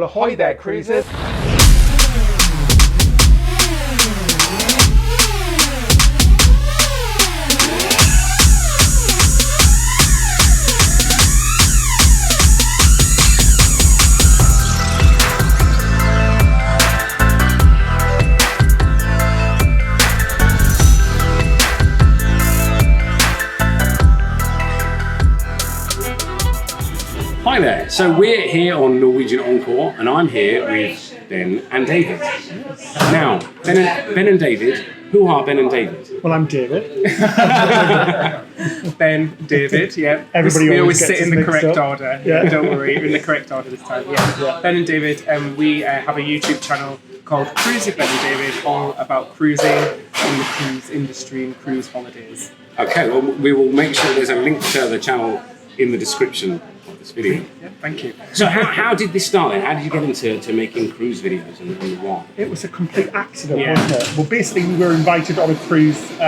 Well, ahoy there, cruisers. Hi there, so we're here on Norwegian Encore and I'm here with Ben and David. Now, Ben and David, who are Ben and David? Well, I'm David. Ben, David, yeah. Everybody we always always sit gets in the correct mixed up. order. Yeah. Don't worry, we're in the correct order this time. Yeah. Ben and David, we have a YouTube channel called Cruise with Ben and David, all about cruising and the cruise industry and cruise holidays. Okay, well we will make sure there's a link to the channel in the description of this video. Yeah, thank you. So how did this start then? How did you get into making cruise videos and why? It was a complete accident, Yeah. wasn't it? Well, basically, we were invited on a cruise with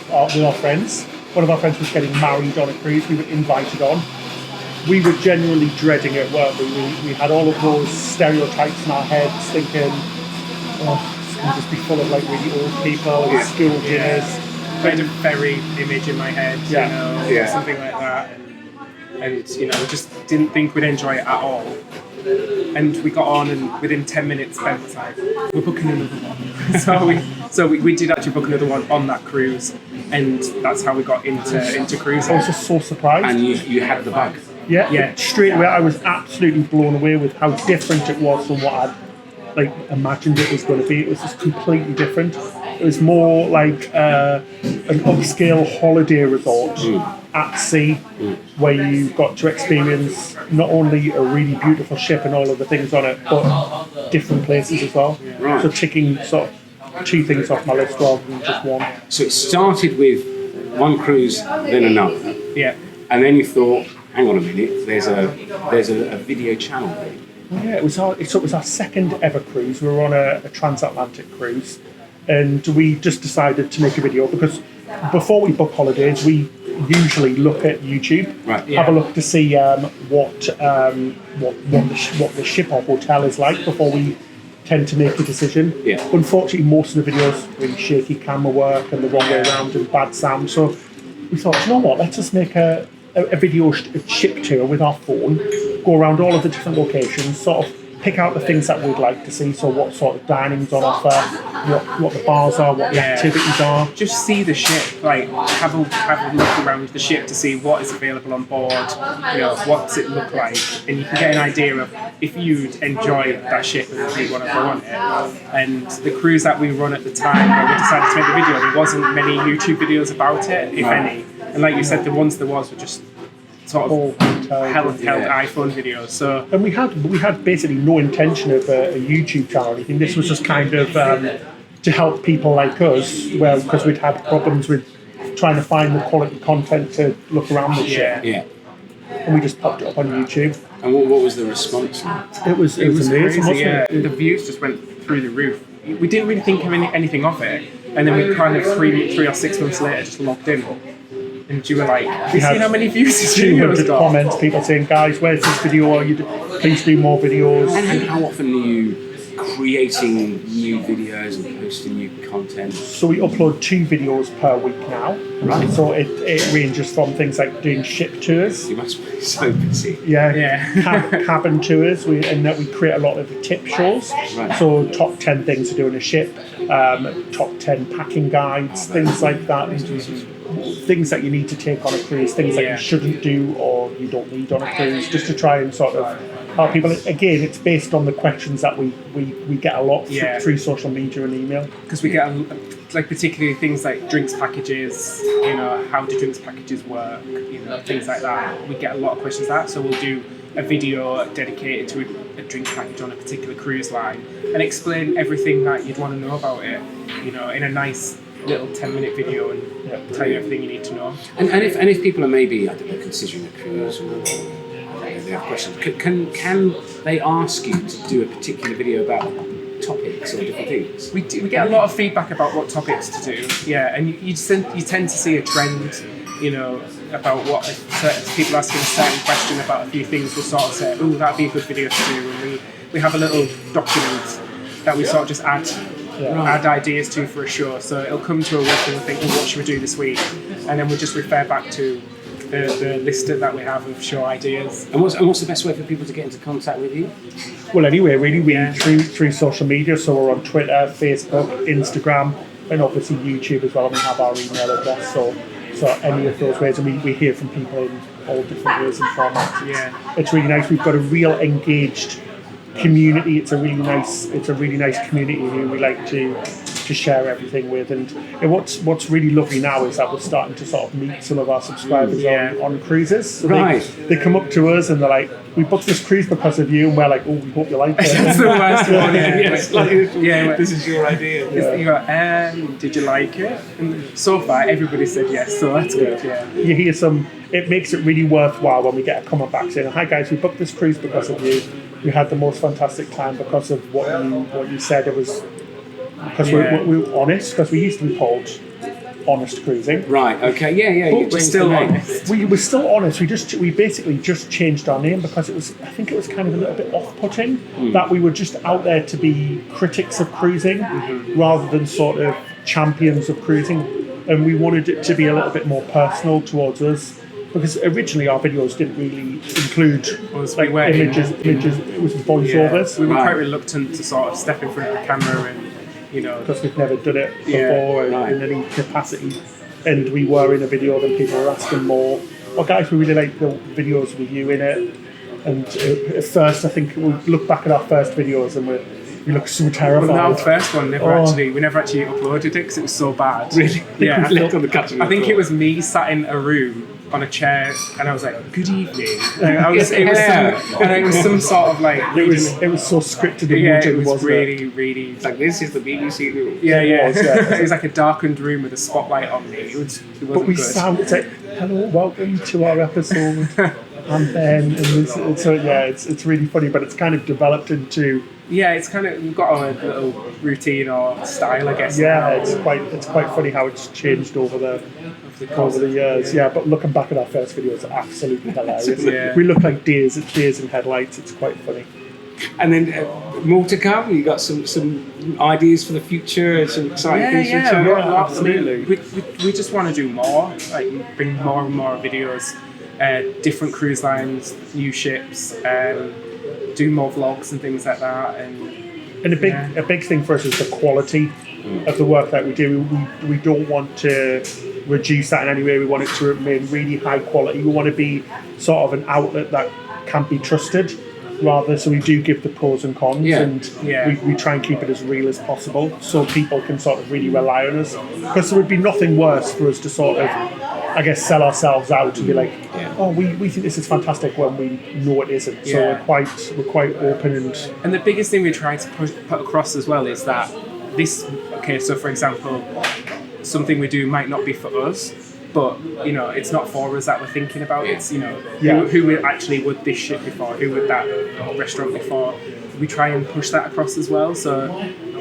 our friends. One of our friends was getting married on a cruise. We were invited on. We were genuinely dreading it, weren't we? We had all of those stereotypes in our heads, thinking, oh, it's going to just be full of like really old people and school dinners. I had a ferry image in my head, something like that. And you know, just didn't think we'd enjoy it at all. And we got on, and within 10 minutes, Ben was like, "We're booking another one." so we did actually book another one on that cruise, and that's how we got into cruising. I was just so surprised. And you had the bug? Yeah. Straight away, I was absolutely blown away with how different it was from what I'd imagined it was going to be. It was just completely different. It was more like an upscale holiday resort at sea, where you got to experience not only a really beautiful ship and all of the things on it, but different places as well. Right. So ticking sort of two things off my list rather than just one. So it started with one cruise, then another. Yeah. And then you thought, hang on a minute, there's a video channel there. Yeah, it was our second ever cruise. We were on a transatlantic cruise, and we just decided to make a video because before we book holidays, we usually look at YouTube, have a look to see what the ship or hotel is like before we tend to make a decision. Yeah. Unfortunately, most of the videos really shaky camera work and the wrong way around and bad sound. So we thought, you know what? Let's just make a video ship tour with our phone, go around all of the different locations, sort of pick out the things that we'd like to see. So what sort of dining's on offer, what the bars are, what the activities are. Just see the ship, like have a look around the ship to see what is available on board, what's it look like, and you can get an idea of if you'd enjoy that ship and you want to go on it. And the cruise that we run at the time when we decided to make the video, there wasn't many YouTube videos about it, if any. And like you said, the ones there was were just sort of held iPhone videos. So and we had basically no intention of a YouTube channel or anything. This was just kind of to help people like us, because we'd had problems with trying to find the quality content to look around the ship. Yeah. And we just popped it up on YouTube. And what was the response? It was amazing, crazy, wasn't it? The views just went through the roof. We didn't really think of anything of it, and then we kind of 3 or 6 months later just logged in. And you were like, have you seen how many views this video's 200 got? comments, people saying, guys, where's this video? Please do more videos. And how often are you creating new videos and posting new content? So we upload 2 videos per week now. Right. So it ranges from things like doing ship tours. You must be so busy. Cabin tours. We create a lot of tip shows. Right. So top 10 things to do on a ship, top 10 packing guides, things like that. Things that you need to take on a cruise, things that you shouldn't do or you don't need on a cruise, just to try and sort of help people. Again, it's based on the questions that we get a lot through social media and email. Because we get particularly things like drinks packages, how do drinks packages work, things like that. We get a lot of questions that, so we'll do a video dedicated to a drinks package on a particular cruise line and explain everything that you'd want to know about it, in a nice little 10-minute video and tell you everything you need to know. And if people are maybe, I don't know, considering a cruise or they have questions, can they ask you to do a particular video about topics or different things? We get a lot of feedback about what topics to do, and you tend to see a trend, about what people asking a certain question about a few things. We'll sort of say, oh, that'd be a good video to do, and we have a little document that we sort of just add ideas to for a show. So it'll come to a week and we'll think, what should we do this week? And then we'll just refer back to the list that we have of show ideas. And what's the best way for people to get into contact with you? Well, anyway, really, through social media. So we're on Twitter, Facebook, Instagram, and obviously YouTube as well. And we have our email address. So any of those ways, and we hear from people in all different ways and formats. It's really nice. We've got a real engaged community. It's a really nice community who we like to share everything with. And what's really lovely now is that we're starting to sort of meet some of our subscribers on cruises. So they come up to us and they're like, "We booked this cruise because of you," and we're like, "Oh, we hope you like it." That's the worst one. This is your idea. You go, did you like it? And so far, everybody said yes, so that's good. You hear some. It makes it really worthwhile when we get a comment back saying, "Hi guys, we booked this cruise because of you. We had the most fantastic time because of what you said. It was because we were honest, because we used to be called Honest Cruising." Right. Okay. Yeah. But we're still honest. We were still honest. We basically just changed our name because I think it was kind of a little bit off-putting that we were just out there to be critics of cruising rather than sort of champions of cruising, and we wanted it to be a little bit more personal towards us. Because originally our videos didn't really include images. It was voiceovers. We were quite reluctant to sort of step in front of the camera and, because we've never done it before in any capacity. And we were in a video, then people were asking more. "Oh guys, we really like the videos with you in it." And at first, I think we look back at our first videos and we look so terrified. Well, our first one we never actually uploaded it because it was so bad. Really? Yeah. I think it was me sat in a room on a chair, and I was like, "Good evening." And it was some sort of like. It was so scripted. It was really, really. It's like, this is the BBC room. Yeah. It was like a darkened room with a spotlight on me. It wasn't but we good. sound it's like, "Hello, welcome to our episode." And then it's really funny, but it's kind of developed into. Yeah, it's kind of, we've got a little routine or style, I guess. Yeah, it's quite funny how it's changed over the years. Yeah, but looking back at our first video, it's absolutely hilarious. We look like deers in headlights. It's quite funny. And then more to come. You got some ideas for the future, some exciting things to tell. Yeah, absolutely. We just want to do more, like bring more and more videos, different cruise lines, new ships, do more vlogs and things like that. And a big thing for us is the quality of the work that we do. We don't want to reduce that in any way. We want it to remain really high quality. We want to be sort of an outlet that can be trusted, rather. So we do give the pros and cons, we try and keep it as real as possible, so people can sort of really rely on us. Because there would be nothing worse for us to sort of, I guess, sell ourselves out and be like, "Oh, we think this is fantastic," when we know it isn't. So we're quite open and the biggest thing we try to put across as well is that so for example, something we do might not be for us, but it's not for us that we're thinking about. It's who actually would this ship be for? Who would that restaurant be for? We try and push that across as well. So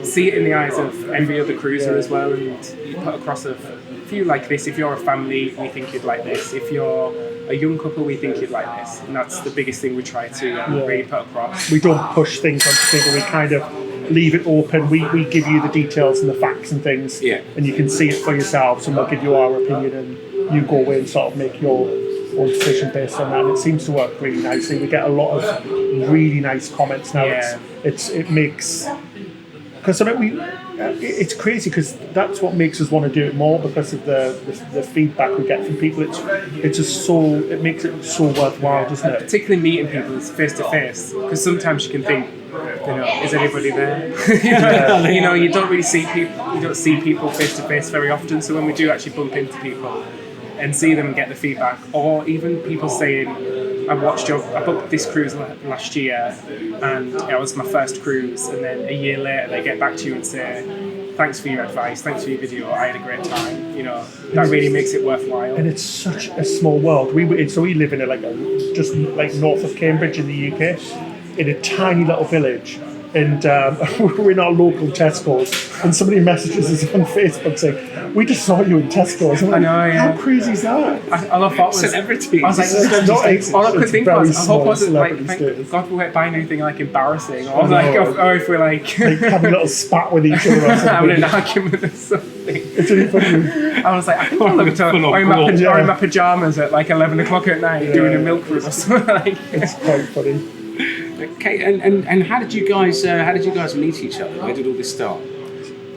see it in the eyes of every other cruiser as well, and you put across if you like this, if you're a family, we think you'd like this. If you're a young couple, we think you'd like this. And that's the biggest thing we try to really put across. We don't push things onto people. We kind of leave it open. We give you the details and the facts and things, and you can see it for yourselves, and we'll give you our opinion, and you go away and sort of make your own decision based on that. And it seems to work really nicely. We get a lot of really nice comments now. It makes, because it's crazy, because that's what makes us want to do it more, because of the feedback we get from people. It makes it so worthwhile, doesn't it? Particularly meeting people face to face, because sometimes you can think, is anybody there? You don't really see people. You don't see people face to face very often. So when we do actually bump into people and see them and get the feedback, or even people saying, I booked this cruise last year, and it was my first cruise, and then a year later they get back to you and say, "Thanks for your advice, thanks for your video, I had a great time." That really makes it worthwhile. And it's such a small world. We live in just like north of Cambridge in the UK, in a tiny little village, And we're in our local Tesco's, and somebody messages us on Facebook saying, "We just saw you in Tesco's." I'm like, I know, yeah. How crazy is that? All I thought was Celebrity. I was like, It's not- all I could it's think very was, I hope it small wasn't like, celebrity thank status. God we weren't buying anything like embarrassing, or I like, know. or if we're like Having a little spat with each other or having an something. argument or something. It's really funny. I was like, I think I looked at Full on or in my, brawl. or in my pajamas at like 11 o'clock at night doing a milk run or something like. It's quite funny. Okay, and how did you guys meet each other? Where did all this start?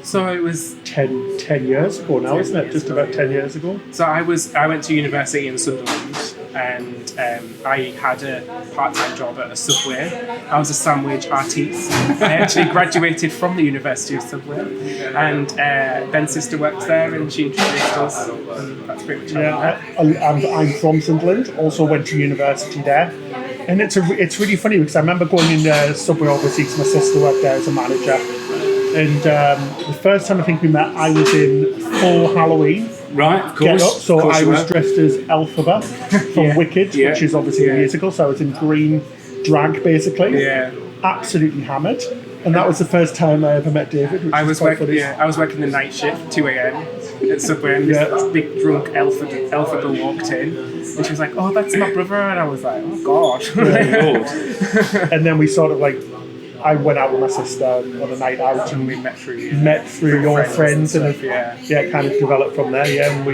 So it was. 10 years ago now, isn't it? Just about 10 years ago. So I went to university in Sunderland, and I had a part-time job at a Subway. I was a sandwich artiste. I actually graduated from the University of Subway, and Ben's sister works there, and she introduced us. And that's pretty much how we met. I'm from Sunderland, also went to university there. And it's really funny because I remember going in the Subway obviously because my sister worked there as a manager. And the first time I think we met, I was in full Halloween Right, of get course. up. So of course I you was were. dressed as Elphaba from Wicked, Yeah. which is obviously a musical. So I was in green drag basically. Yeah. Absolutely hammered. And that was the first time I ever met David, which I was was quite working. funny. Yeah, I was working the night shift, 2 a.m. at Subway, and Yeah. this big drunk Elphaba walked in, and she was like, "Oh, that's my brother," and I was like, "Oh God." Lord. And then we sort of like, I went out with my sister on a night out And and we met through your friends and stuff, yeah. kind of developed from there. Yeah, and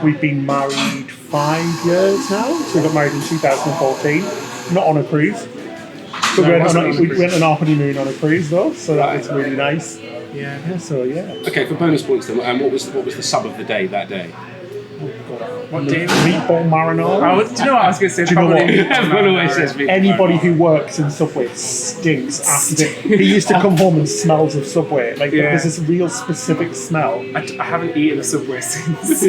we've been married 5 years now. So we got married in 2014, not on a cruise. But we went on our honeymoon on a cruise though, so that was really nice. Yeah. Yeah, so yeah. Okay, for bonus points then, what was the sub of the day that day? What day? Meatball marinara. Do you know what I was going to say? Do you know what? Probably Everyone always says meatball. Anybody who works in Subway stinks after he used to come home and smells of Subway. Like Yeah. there's this real specific smell. I haven't eaten a Subway since.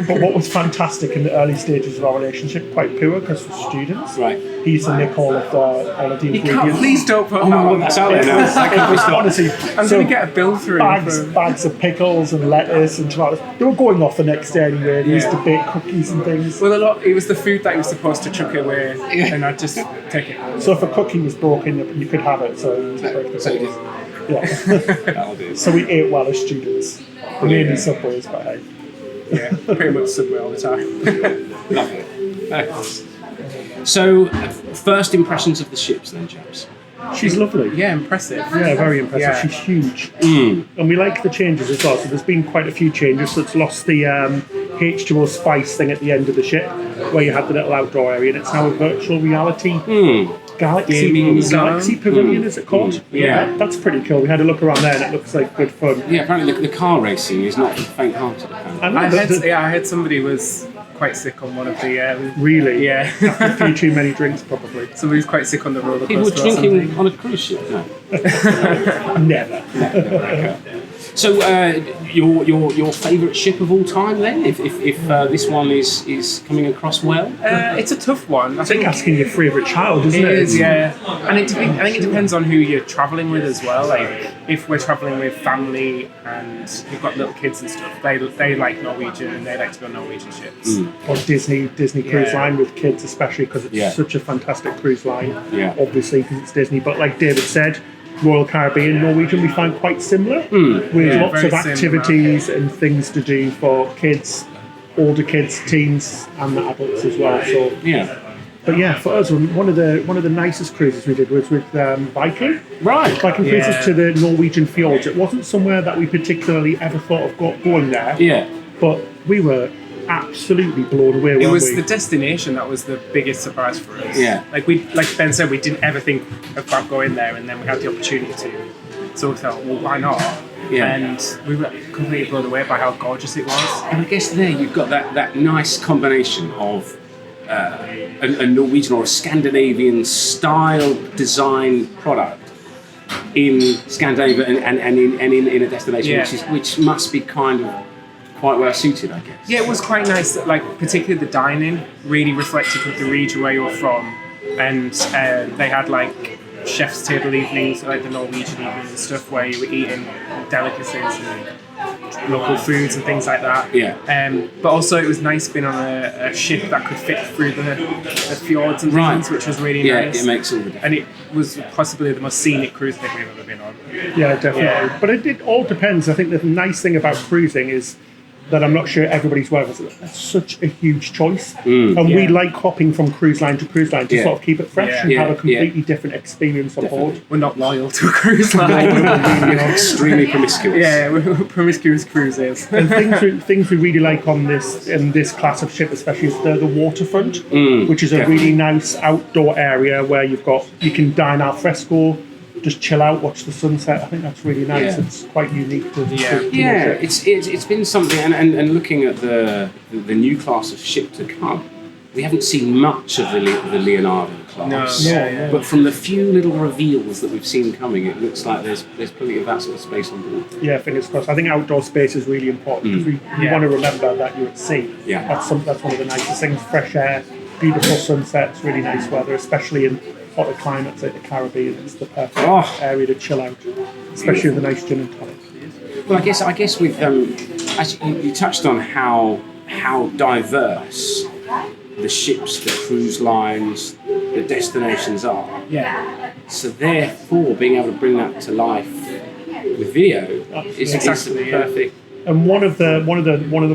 But what was fantastic in the early stages of our relationship, quite poor because we're students. Right. He used to nick all of the You ingredients. can't, please don't put Oh that my God, on. that's out there now. It was honestly, I'm so going to get a bill through. bags of pickles and lettuce and tomatoes. They were going off the next day anyway. And he used to Yeah. bake cookies and things. Well, it was the food that he was supposed to chuck away, and I'd just take it. So if a cookie was broken, you could have it. So it was perfect. So it is. Yeah. That'll do. So we ate well as students. Mainly Subways, but hey. Yeah, pretty much Subway all the time. Lovely. So, first impressions of the ships then, chaps? She's lovely. Yeah, impressive. Yeah, very impressive. Yeah. She's huge. And we like the changes as well. So there's been quite a few changes. So it's lost the H2O Spice thing at the end of the ship, where you had the little outdoor area, and it's now a virtual reality Gaming Galaxy zone. Pavilion, is it called? Yeah. That's pretty cool. We had a look around there, and it looks like good fun. Yeah, apparently the car racing is not for the faint-hearted, apparently. I know, I heard somebody was quite sick on one of the. Really? Yeah, A few too many drinks, probably. somebody was quite sick on the roller coaster. People were or drinking something. on a cruise ship? No. Never. Okay. So, your favourite ship of all time then? If this one is coming across well? It's a tough one. I think asking your favourite child, isn't It it? is, yeah. And I think it depends on who you're travelling with as well. Like, if we're travelling with family and we've got little kids and stuff, they like Norwegian and they like to go on Norwegian ships. Or Disney Cruise Yeah. Line with kids, especially because it's Yeah. such a fantastic cruise line. Yeah. Obviously, because it's Disney. But like David said, Royal Caribbean, Norwegian, we find quite similar with Yeah, lots very of activities and things to do for kids, older kids, teens, and the adults as well. So, Yeah. but yeah, for us, one of the nicest cruises we did was with Viking. Right. Viking Yeah. Cruises to the Norwegian fjords. It wasn't somewhere that we particularly ever thought of going there. Yeah. But we were absolutely blown away. It weren't was we? the destination that was the biggest surprise for us. Yeah. Like Ben said, we didn't ever think about going there, and then we had the opportunity to. So we thought, well, why not? Yeah. And we were completely blown away by how gorgeous it was. And I guess there you've got that nice combination of a Norwegian or a Scandinavian style design product in Scandinavia and in a destination Yeah. which must be kind of quite well suited, I guess. Yeah, it was quite nice. That, like, particularly the dining really reflected with the region where you were from, and they had like chef's table evenings, like the Norwegian evenings and stuff, where you were eating delicacies and local foods and things like that. Yeah. But also it was nice being on a ship that could fit through the fjords and things, which was really nice. Yeah, it makes all the difference. And it was possibly the most scenic cruise thing we've ever been on. Yeah, definitely. Yeah. But it all depends. I think the nice thing about cruising is that I'm not sure everybody's aware of. It's such a huge choice. And we like hopping from cruise line to cruise line to sort of keep it fresh and have a completely different experience on board. We're not loyal to a cruise line. Extremely promiscuous. Yeah, we're promiscuous cruises. And things we really like on this class of ship, especially, is the waterfront, which is a really nice outdoor area where you can dine al fresco, just chill out, watch the sunset. I think that's really nice. Yeah. It's quite unique to It's been something, and looking at the new class of ship to come, we haven't seen much of the Leonardo class. No. But from the few little reveals that we've seen coming, it looks like there's plenty of that sort of space on board. Yeah, fingers crossed. I think outdoor space is really important because we want to remember that you're at sea. Yeah. That's one of the nicest things. Fresh air, beautiful sunsets, really nice weather, especially in hotter climates like the Caribbean. It's the perfect area to chill out, especially with a nice gin and tonic. Well, I guess with actually you touched on how diverse the ships, the cruise lines, the destinations are. Yeah. So therefore, being able to bring that to life with video is Exactly, the perfect. And one of the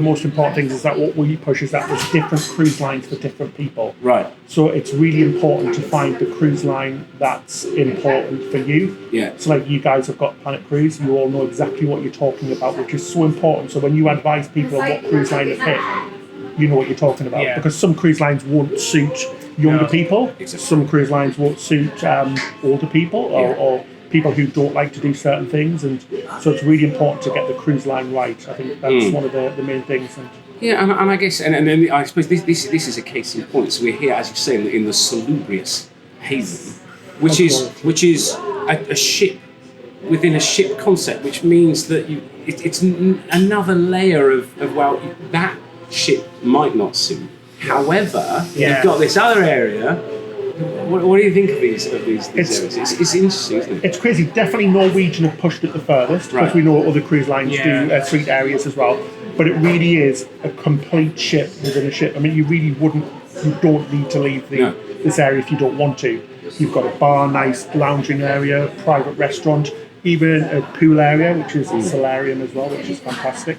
most important things is that what we push is that there's different cruise lines for different people. Right. So it's really important to find the cruise line that's important for you. Yeah. So like you guys have got Planet Cruise, you all know exactly what you're talking about, which is so important. So when you advise people on what cruise line to pick, you know what you're talking about. Yeah. Because some cruise lines won't suit younger people. Exactly. Some cruise lines won't suit older people or people who don't like to do certain things, and so it's really important to get the cruise line right. I think that's one of the main things. And I guess, and then I suppose this is a case in point. So we're here, as you say, in the salubrious haven, which is a ship within a ship concept, which means that it's another layer of that ship might not suit. However, you've got this other area. What do you think of these areas? It's interesting, isn't it? it's crazy. Definitely Norwegian have pushed it the furthest, because we know other cruise lines do street areas as well. But it really is a complete ship within a ship. I mean, you don't need to leave this area if you don't want to. You've got a bar, nice lounging area, private restaurant, even a pool area, which is a solarium as well, which is fantastic.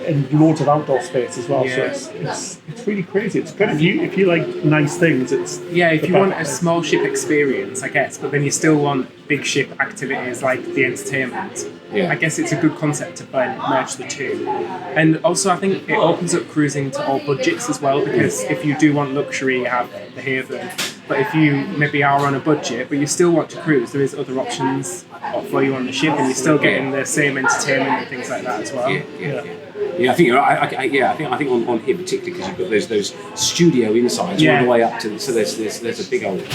And loads of outdoor space as well. So it's really crazy. It's good if you like nice things. If you want a small ship experience, I guess, but then you still want big ship activities like the entertainment. I guess it's a good concept to merge the two. And also I think it opens up cruising to all budgets as well, because if you do want luxury, you have the Haven. But if you maybe are on a budget, but you still want to cruise, there is other options for you on the ship, and you're still getting the same entertainment and things like that as well. Yeah, I think I think on here particularly because you've got those studio insides all the way up to, so there's a big old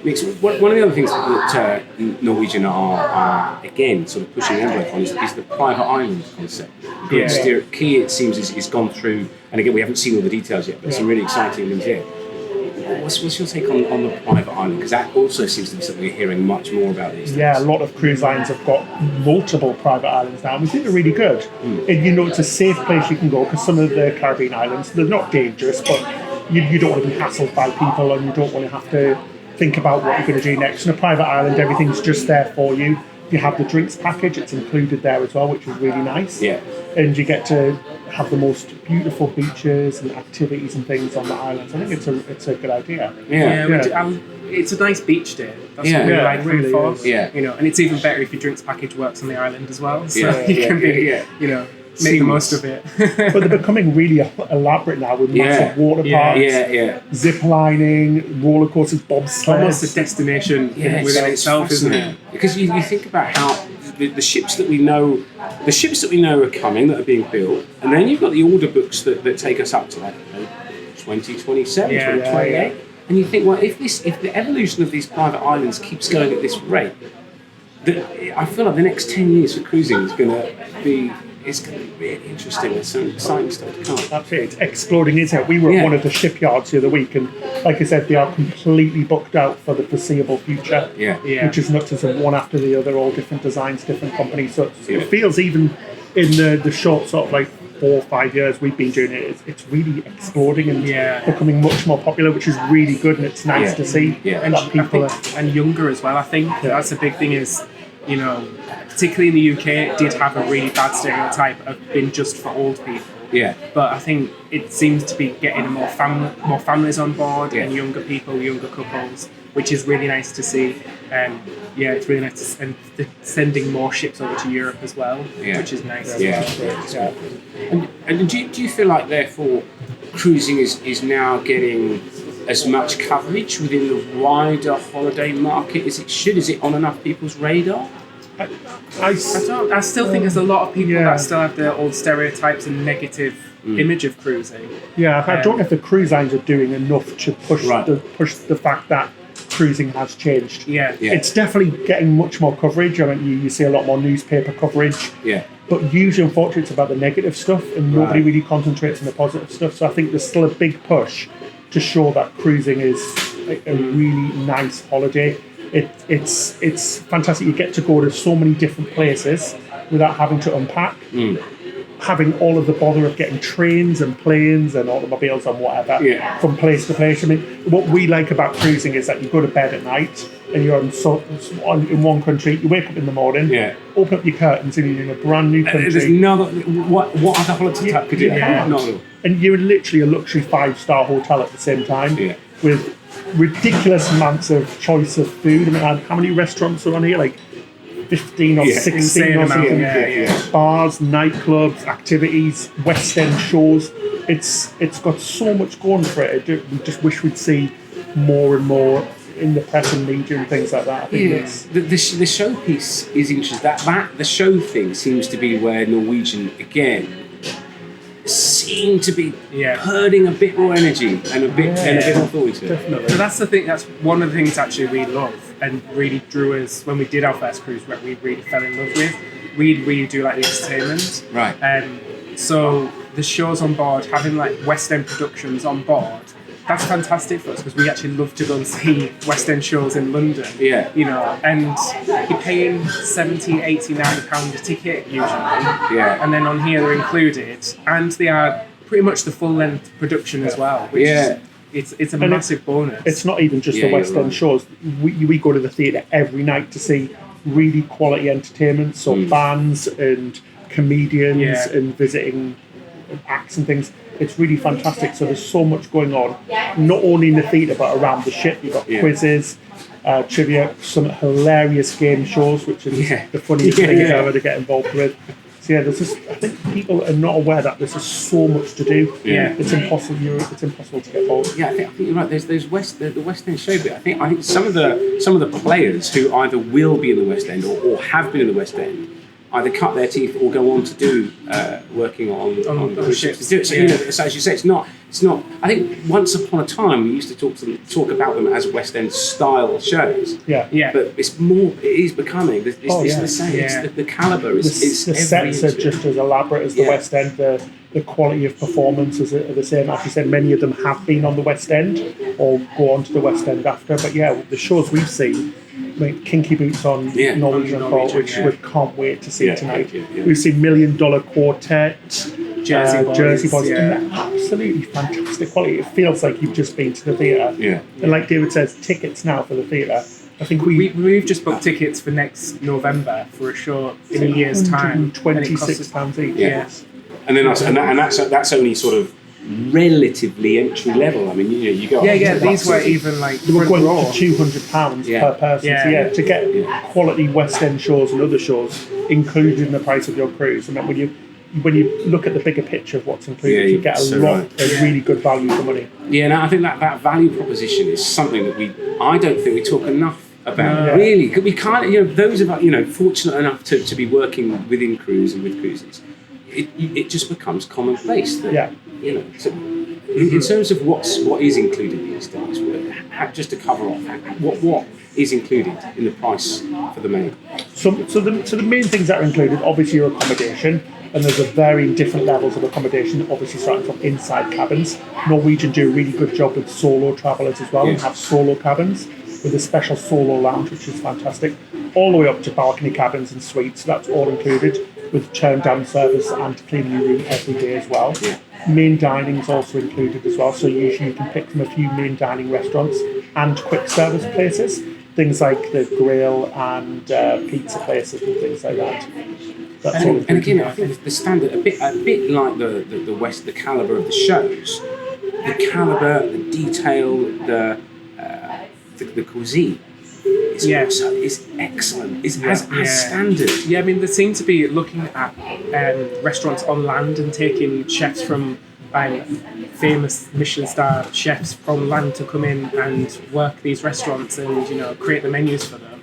mix. One of the other things that Norwegian are again sort of pushing the envelope on is the private island concept. Key, it seems, is gone through, and again we haven't seen all the details yet, but some really exciting things here. What's your take on the private island? Because that also seems to be something we're hearing much more about these days. Yeah, a lot of cruise lines have got multiple private islands now, and we think they're really good. And it's a safe place you can go, because some of the Caribbean islands, they're not dangerous, but you don't want to be hassled by people, and you don't want to have to think about what you're going to do next. On a private island, everything's just there for you. You have the drinks package, it's included there as well, which is really nice. Yeah. And you get to have the most beautiful beaches and activities and things on the islands. I think it's a good idea. It's a nice beach day. That's what we like really for. And it's even better if your drinks package works on the island as well. So you can make the most of it. But they're becoming really elaborate now with massive water parks, zip lining, roller coasters, bobsleds. Almost a destination within itself, isn't it? Because you think about how the ships that we know are coming, that are being built, and then you've got the order books that take us up to 2027, 2028. And you think, well, if the evolution of these private islands keeps going at this rate, I feel like the next 10 years for cruising is going to be really interesting. There's some exciting stuff to come. Absolutely, it's exploding, isn't it? We were at one of the shipyards the other week, and like I said, they are completely booked out for the foreseeable future. Which is nuts. It's one after the other, all different designs, different companies. So it feels even in the short sort of like 4 or 5 years we've been doing it, it's really exploding and becoming much more popular, which is really good, and it's nice to see And that people and younger as well. I think that's a big thing. Is particularly in the UK, it did have a really bad stereotype of being just for old people. Yeah. But I think it seems to be getting more families on board and younger people, younger couples, which is really nice to see. It's really nice and sending more ships over to Europe as well, which is nice as well. And do you feel like therefore cruising is now getting as much coverage within the wider holiday market as it should? Is it on enough people's radar? I still think there's a lot of people that still have their old stereotypes and negative image of cruising. Yeah, I don't know if the cruise lines are doing enough to push the fact that cruising has changed. It's definitely getting much more coverage. I mean, you see a lot more newspaper coverage. But usually, unfortunately, it's about the negative stuff, and nobody really concentrates on the positive stuff. So I think there's still a big push to show that cruising is a really nice holiday. It's fantastic. You get to go to so many different places without having to unpack, having all of the bother of getting trains and planes and automobiles and whatever from place to place. I mean, what we like about cruising is that you go to bed at night and you're in one country. You wake up in the morning, open up your curtains, and you're in a brand new country. There's what other holiday type could you have? And you're in literally a luxury 5-star hotel at the same time with ridiculous amounts of choice of food. I mean, how many restaurants are on here? Like 15 or 16 or something. Bars, nightclubs, activities, West End shows. It's got so much going for it. We just wish we'd see more and more in the press and media and things like that. I think the showpiece is interesting. That the show thing seems to be where Norwegian again seem to be herding a bit more energy and a bit more authority. So that's the thing. That's one of the things actually we love and really drew us when we did our first cruise. What we really fell in love with. We really do like the entertainment. So the shows on board, having like West End productions on board, that's fantastic for us because we actually love to go and see West End shows in London. And you're paying £70, £80, £90 a ticket usually. And then on here they're included, and they are pretty much the full length production as well. Which it's a massive bonus. It's not even just the West End shows. We go to the theatre every night to see really quality entertainment, so bands and comedians and visiting acts and things. It's really fantastic. So there's so much going on, not only in the theatre but around the ship. You've got quizzes, trivia, some hilarious game shows, which is the funniest thing ever to get involved with. So there's just, I think people are not aware that there's just so much to do. It's impossible. It's impossible to get involved. I think you're right. There's the West End show bit. I think some of the players who either will be in the West End or have been in the West End either cut their teeth or go on to do working on the ships. So, so as you say, it's not. I think once upon a time we used to talk about them as West End style shows. But it's more. It is becoming. It's the same. It's the calibre is the sets are just as elaborate as the West End. The quality of performance is the same. As you said, many of them have been on the West End or go on to the West End after. But the shows we've seen. Like Kinky Boots on Norwegian, which we can't wait to see tonight. We've seen $1 Million Quartet, Jersey Boys, and they're absolutely fantastic quality. It feels like you've just been to the theatre. And like David says, tickets now for the theatre. I think we've just booked tickets for next November for a show in a year's time. £26 each. And then that's only sort of relatively entry level. I mean, you go. These were even like they were going to £200 per person. To get quality West End shows and other shows included in the price of your cruise. I mean, when you look at the bigger picture of what's included, you get a really good value for money. I think that value proposition is something that I don't think we talk enough about. Really, we can't. Those of us, fortunate enough to be working within cruise and with cruises, it just becomes commonplace. So in terms of what is included these days, just to cover off, what is included in the price for the main? So the main things that are included, obviously, your accommodation, and there's a varying different levels of accommodation, obviously starting from inside cabins. Norwegian do a really good job with solo travellers as well, and have solo cabins with a special solo lounge, which is fantastic, all the way up to balcony cabins and suites. So that's all included. with turn down service and cleaning your room every day as well. Main dining is also included as well, so usually you can pick from a few main dining restaurants and quick service places, things like the grill and pizza places and things like that. And again, I think the standard, a bit like the caliber of the shows, the caliber, the detail, the cuisine. Is excellent. It's as standard. Yeah, I mean, they seem to be looking at restaurants on land and taking chefs from famous Michelin star chefs from land to come in and work these restaurants and create the menus for them.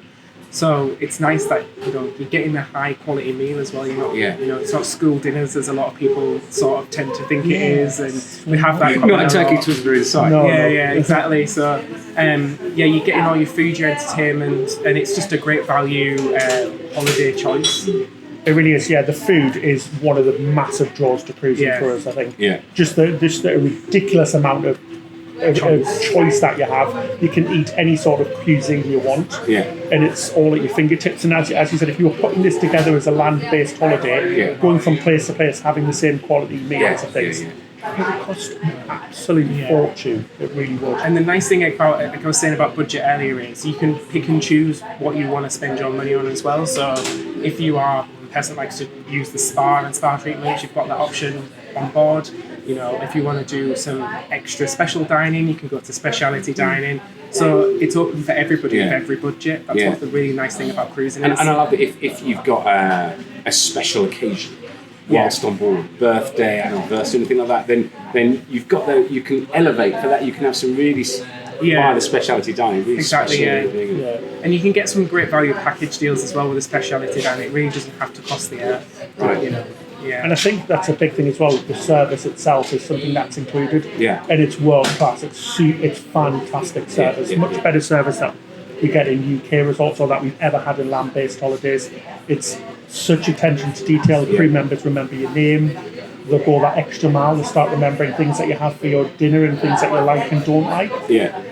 So it's nice that you're getting a high quality meal as well. You're not, it's not school dinners as a lot of people sort of tend to think it is, and we have that. Not a turkey twister inside. Yeah, exactly. So, you're getting all your food, your entertainment, and it's just a great value holiday choice. It really is. Yeah, the food is one of the massive draws to cruising for us. I think. Yeah. Just the ridiculous amount of choice that you have. You can eat any sort of cuisine you want, and it's all at your fingertips. And as you said, if you were putting this together as a land-based holiday, going from place to place, having the same quality meals and things, it would cost an absolute fortune. It really would. And the nice thing about, like I was saying about budget earlier, is you can pick and choose what you want to spend your money on as well. So if you are a person that likes to use the spa and spa treatments, you've got that option on board. If you want to do some extra special dining, you can go to speciality dining. So it's open for everybody with every budget. That's what the really nice thing about cruising is. And I love that if you've got a special occasion whilst on board, birthday, anniversary, anything like that, then you've got you can elevate for that. You can have some really via the speciality dining. Really exactly, And you can get some great value package deals as well with the speciality dining. It really doesn't have to cost the earth. Right. And I think that's a big thing as well. The service itself is something that's included, and it's world class. It's fantastic service, much better service that we get in UK resorts or that we've ever had in land-based holidays. It's such attention to detail. Crew members remember your name. They'll go that extra mile. They start remembering things that you have for your dinner and things that you like and don't like.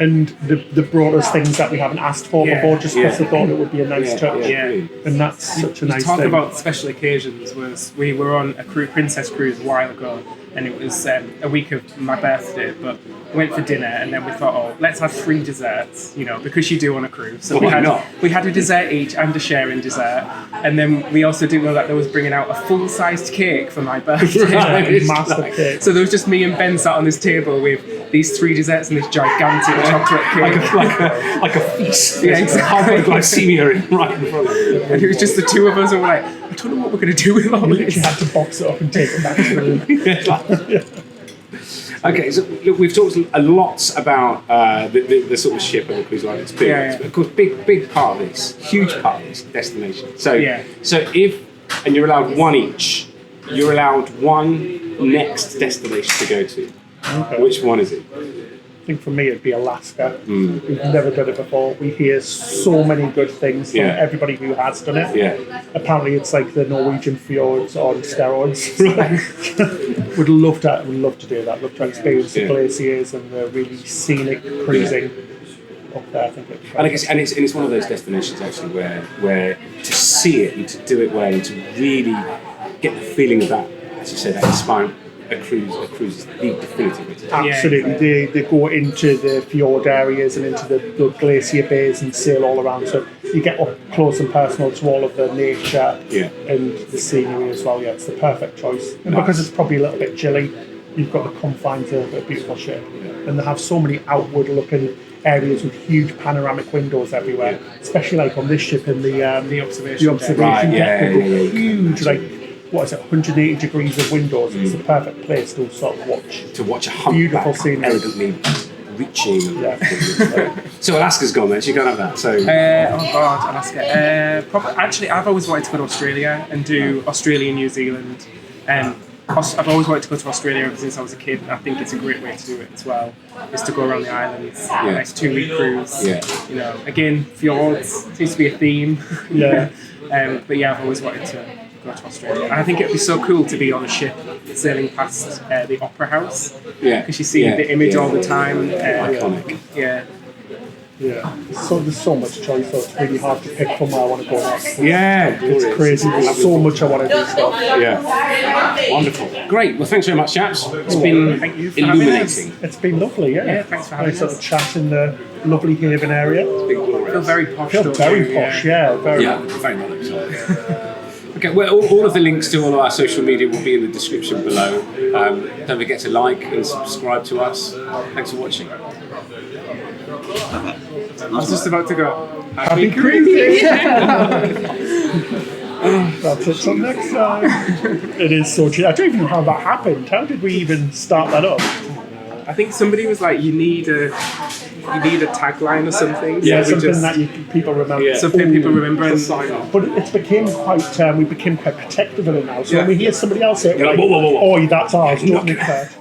And they brought us things that we haven't asked for before just because they thought it would be a nice touch. And that's such a nice thing. Talk about special occasions. We were on a Princess Cruise a while ago, and it was a week of my birthday, but we went for dinner and then we thought, let's have 3 desserts, because you do on a cruise. So we had a dessert each and a sharing dessert, and then we also didn't know that they was bringing out a full-sized cake for my birthday. Massive cake. So there was just me and Ben sat on this table with these 3 desserts and this gigantic chocolate cake. like a feast. Yeah, exactly. Hypoglycemia right in front of you. And it was just the two of us, and we're like, I don't know what we're going to do with all this. You had to box it up and take it back to the room. Okay, so look, we've talked a lot about the sort of ship and the cruise line experience, but of course, big part of this, huge part of this destination. So and you're allowed one each. You're allowed one next destination to go to. Okay. Which one is it? I think for me it'd be Alaska. We've never done it before. We hear so many good things from everybody who has done it. Apparently it's like the Norwegian fjords on steroids. Right. Would love to do that. Love to experience the glaciers and the really scenic cruising up there. I think it'd be and I guess it's one of those destinations actually where to see it and to do it well and to really get the feeling of that, as you say, that inspiring a cruise is the definitive way to do it. Absolutely. They go into the fjord areas and into the glacier bays and sail all around, so you get up close and personal to all of the nature and the scenery as well. It's the perfect choice. And because it's probably a little bit chilly, you've got the confines of a beautiful ship, and they have so many outward looking areas with huge panoramic windows everywhere, especially like on this ship in the observation deck. Huge, what is it, 180 degrees of windows. It's the perfect place to sort of watch a humpback beautiful scenery, elegantly reaching. So Alaska's gone then, so you can't have that. So Alaska. Actually, I've always wanted to go to Australia and do Australia and New Zealand. I've always wanted to go to Australia ever since I was a kid, and I think it's a great way to do it as well, is to go around the islands, a nice 2-week cruise. Again, fjords seems to be a theme. But I've always wanted to go to Australia. And I think it'd be so cool to be on a ship sailing past the Opera House. Because you see the image all the time. Iconic. Yeah. So there's so much choice, so it's really hard to pick from where I want to go next. Yeah, It's crazy. There's so much I want to do stuff. Yeah, wonderful. Great. Well, thanks very much, chaps. It's been Thank you for having illuminating. It's been lovely, yeah. Yeah, thanks for having Nice sort us. of chat in the lovely Haven area. Feel very posh. Feel don't very you? posh, yeah. Very. Yeah, very well excited. Okay, well, all of the links to all of our social media will be in the description below. Don't forget to like and subscribe to us. Thanks for watching. I was just about to go. Happy cruising! That's it till next time. It is so cheap. I don't even know how that happened. How did we even start that up? I think somebody was like, you need a tagline or something. Yeah, So we something just- that people remember. Yeah. Something people remember and sign off. But it became quite, we became quite protective of it now. So Yeah. when we hear somebody else say, it, You're we're like, whoa, whoa, whoa, whoa. oh, that's ours, don't nick that.